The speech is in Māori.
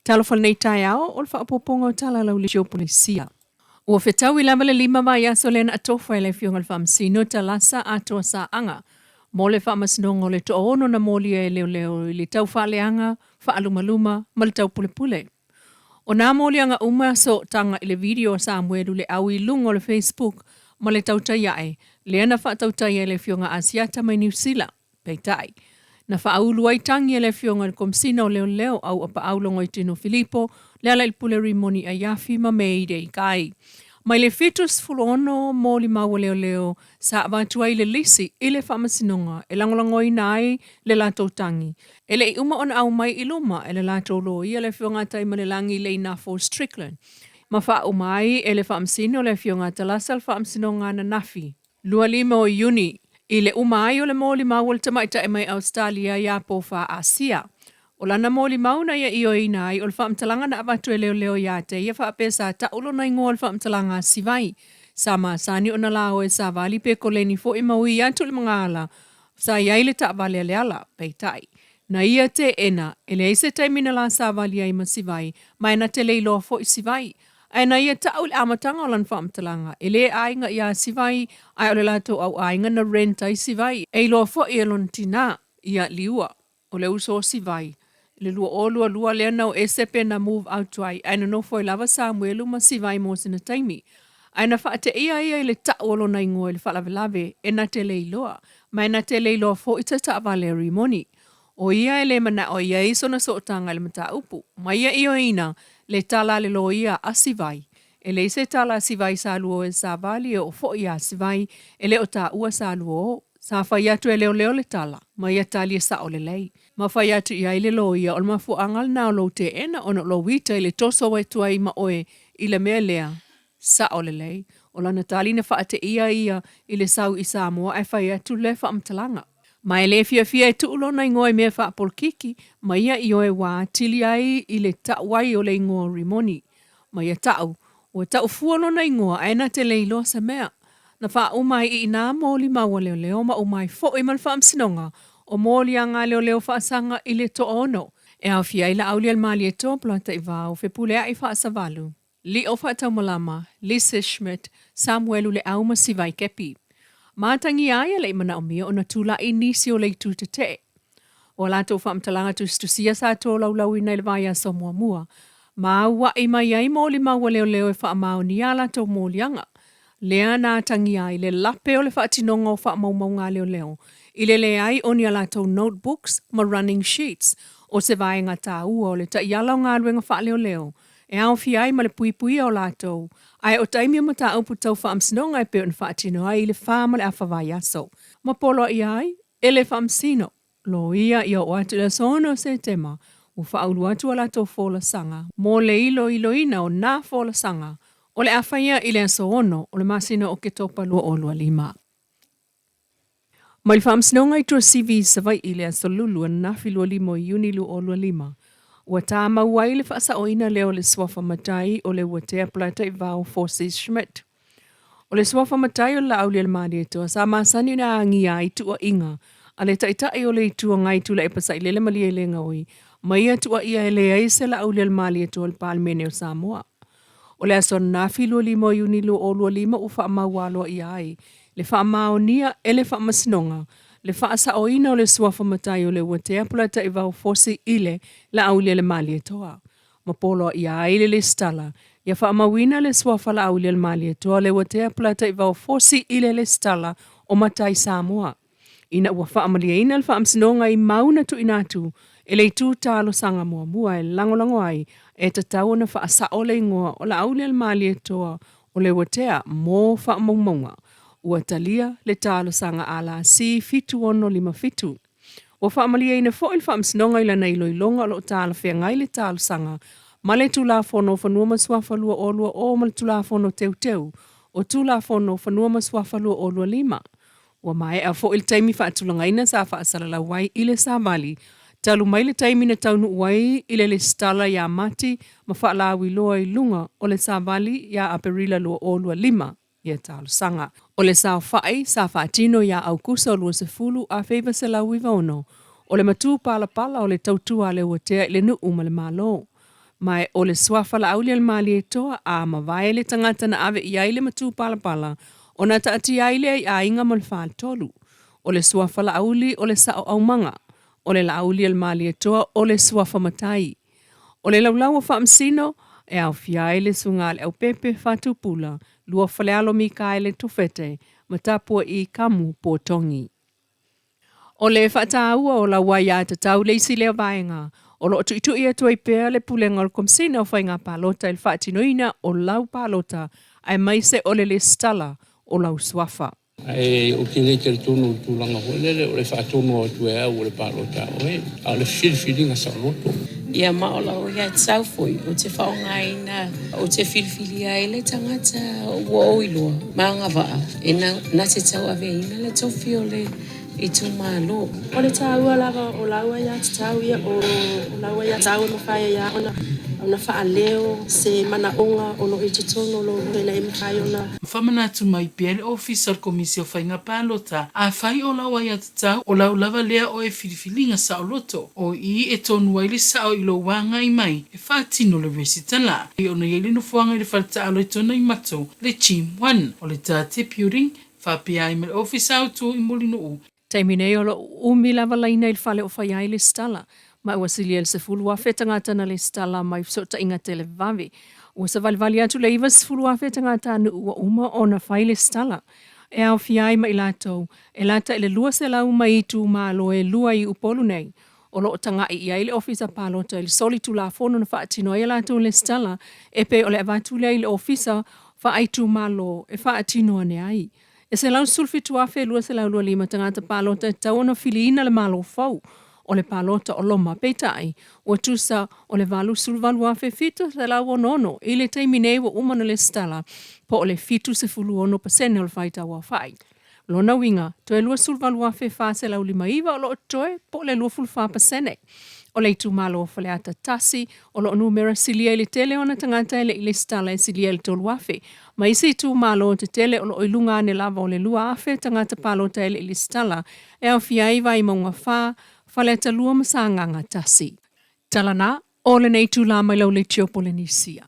Tala Fou nei tai ao o le whaapoponga o tala lau le sio polisia. Ua whetau I lama le 5 mai aso lena atofa le fionga le whaamsino talasa atoa sa anga. Mo le whaamasnonga o le toono na molia leo leo I le tau whaaleanga, whaalumaluma, ma le tau pulepule. O nā molianga uma so tanga I le video sa amweru le au I lungo le Facebook ma le tau taiae, le ana wha tau taiae le fionga Asiata mai New Zealand, peitai. Na whaulu ai tangi le fionga le komsina o leo leo au apa aulongo I tino Filipo, le ala il puleri moni a yafi ma meide I kai. Mai le fitus fulono moli maua leo leo sa avatua I le lisi I le whamasinonga e langolango I nai le lato tangi. E le uma on au mai I luma e le lato lo I le fionga tai ma le langi le ina for Strickland. Ma wha umai e le whaamsino le fionga talasal whaamsinonga na nafi. Lua 5 o Iuni. I le umai o le moli maua le tamaita e mai Australia ia po wha Asia. O lana moli mauna ia I o inai o le whaamtalanga na abatu e leo leo ia te ia whaapesa ta ulo na ingoa le whaamtalanga sivai. Sa maasani o na lao e sa vali pe koleni fo I maui antu le mga ala. Sa iai le ta vale ale ala, peitai. Na ia te ena, ele eise taimina la sa vali ai ma sivai, mai na te leilo fo I sivai. Ai na ia ta ule amatanga o lan whaamtalanga. Ele ainga ia sivai, ai ole lato au ainga na renta I sivai. E loa fo I elon tina, ia liua, o le uso o sivai. Le lua o lua lea nau e sepe na move out tuai. Aina no foi lava Samuelu ma sivai mo sina taimi. Aina wha te ia le ta olo na ingoe le whalavelave e na te leiloa. Mai na te leiloa fo I te ta vale rimoni. O ia le mana o ia iso na sootanga le mata upu. Mai ia I o ina le tala le lo ia a sivai. E le se tala sivai sa luo e sa vali o fo ia sivai e le o ta ua sa luo. Sa whai atu e leo leo le tala, ma ia tali e sa o le lei. Ma whai atu ia I le lo ia o le mafu angal na o lo te ena o lo wita I le toso wa tua I ma oe I le mea lea sa o le lei. O lana tali na wha te ia I le sau I Samoa e whai atu le wha amtalanga. Ma e le fia e tu ulo na ingoe mea wha polkiki, ma ia I oe wā tili ai I le tawai o le ingoa rimoni. Ma ia tau, o tau fuolo na ingoa aina te leilo sa mea. Na wha umai I nā mōli maua leo leo ma umai fo I man whaamsinonga o mōli anga leo leo whaasanga I le to ono. E au fia I la aulia al mali e tō plata I vāo fe pulea I whaasavalu. Li o whaatau malama, Lisa Schmidt, Samuelu le au ma sivai kepi. Mātangi aia le imana o mia o na tula I nisi o le tu te te. O lato whaamtalanga tu stusia sa tō lau I nei le vaya so mua mua. Ma ua I mai ai mōli maua leo leo e whaamao ni ala tō mōli anga. Lea nā tangi ai le lape o le whaatinonga o whaamaumau leo leo. I le ai o ni ala tau notebooks ma running sheets o se vai ngā tā ua o le ta iala o ngā luenga wha leo leo. E au fi ai ma le pui pui o lātou. Ai o taimi o mata au putau whaamsinonga e peo na whaatino ai I le whaama le awhawai aso. Ma polo I ai, e le whaamsino. Lo ia I o atu le sono se tema. O whaulu atu o lātou fōla sanga. Mō le ilo ina o nā fōla sanga. O le awhaia I le aso ono, o le masina o ke topa lua o lua 5. Mai le whaamsinonga I tua CV savai I le aso lulu na nafi lua 5 Iuni lua o lua 5. Ua tā mauai le whaasa o ina leo le swafa matai o le watea plata I vāo Forces Schmidt. O le swafa matai o la aulia le maari e toa, sa masani na angia I tua inga, a le taitai o le tua ngai tula e pasai lele mali e le ngaui, maia tua ia e le aise la aulia le maari e toa le palmene o Samoa. O le aso nafi lua 5 Iuni lua o lua 5 u wha maualo I ai. Le wha maonia e le wha masinonga. Le wha sa o ina o le suafa matai o le watea plata I vau fosi ile la aulia le mali e toa. Ma polo I ai le stala. Ia wha mawina le suafa la aulia le mali e toa le watea plata I vau fosi ile le stala o matai Samoa. Ina ua wha amalia ina le wha amsinonga I mauna tu inatu. E le tu talo sanga mua mua e langolango ai e tatau na wha sa o le ingoa o la aulia le mali e toa o le watea mō wha maumaunga. Ua talia le talo sanga ala si fitu ono 5 fitu. Ua whaamalia ina fo il whaamsinonga ila na iloilonga o lo tala whea ngai le talo sanga. Ma le tula whono whanua maswafa lua o lua o ma le tula whono teu teu. O tula whono whanua maswafa lua o lua 5. Ua mai a fo il taimi whaatulanga ina sa whaasalala wai ile sa mali. Talu mai le taimi na taunu wai ile le stala ya mati ma whaalawi loa I lunga o le sa vali ya aperila lua o lua 5. Ia talo sanga. O le sao whae, sa whaatino ia au kusa o lua se fulu a feiva se lau I vaono. O le matu pala pala o le tautua le watea I le nuu ma le malo. mai o le suafa la auli al mali e toa a mawai le tangata na ave iai le matu pala o na taati aile ai a inga mal wha tolu. O le suafa la auli o le sao au manga. O le la auli al mali e toa o le suafa matai. O le laulau o whaamsino e au fiai le sunga le au pepe whatupula lua whalealo mi kai le tufete matapua i kamu po tongi. O le whataua o la waia te tau leisi leo vaenga. O lo tu itu ia tuai pēr le pulenga o komsina o whainga palota il whaatinoina o lau palota ai maise o le stala o lau suafa. O ke le te tonu tūlanga holele o le whaatono o tue au o le palota o e. A le whiriwhiringa sa loto. Ia maola o ia te saufoi o te whaongaina o te whiriwhiri ai le tangata ua oilua. Maanga waa e na te tau aveina le tofi o le i tu malo. O le tāua lava o laua ia te tau ia o laua ia tau no whaia ia ona wha leo se mana onga o lo i te tono lo na e mkai ona. Whamana atu mai pia le ofisa komisi o whainga pālota a whai o laua ia te tau o lau lava lea o e whiriwhiringa sa o loto o i e tonu ai le sa o ilo wanga i mai e whaatino le resitala. I ona i lino fuanga i le whalta alo i tona i mato le team 1 o le tāte piuring whapia i me le ofisa au tu i molino u. Taimine o lo umi lava laina il whale o whaiai le stala. Mai ua sili el se fulu a whetangata na le stala mai sota inga tele vavi. Ua sa valivali atu le iwa se fulu a whetangata anu ua uma o na whai le stala. E au fiai mai latou. E lata ele lua se lau mai tu malo e lua i upolu nei. O lo tanga i ia ile ofisa palota il soli tu la fono na whaatino e latou le stala. E pe o le avatu le ile ofisa whaaitu malo e whaatino ane ai. E se lau sulfi tuafe lua se lau lua lima tangata palota e tau ona filiina le malo fau. O le palota o loma peitai, ua tusa o le valu sulvalu afe fitu se lau o nono, i le teimine wa umana le stala, po o le fitu se fulu ono pasene o le whaita wa whai. Lona winga, to e lua sulvalu afe fa se lau lima iwa o lo toe, po le lua fulfa pasene. O le itu malo o whaleata tasi, o lo numera silia i le tele ona tangata ele i le stala e silia i le tolu afe. Ma isi itu malo o te tele o lo ilunga ane lava o le lua afe tangata palota ele i le stala, e au fiaiva i maunga wha, whaleta lua masanganga tasi. Talana, o le nei tū la mai lau le tiopo le nisia.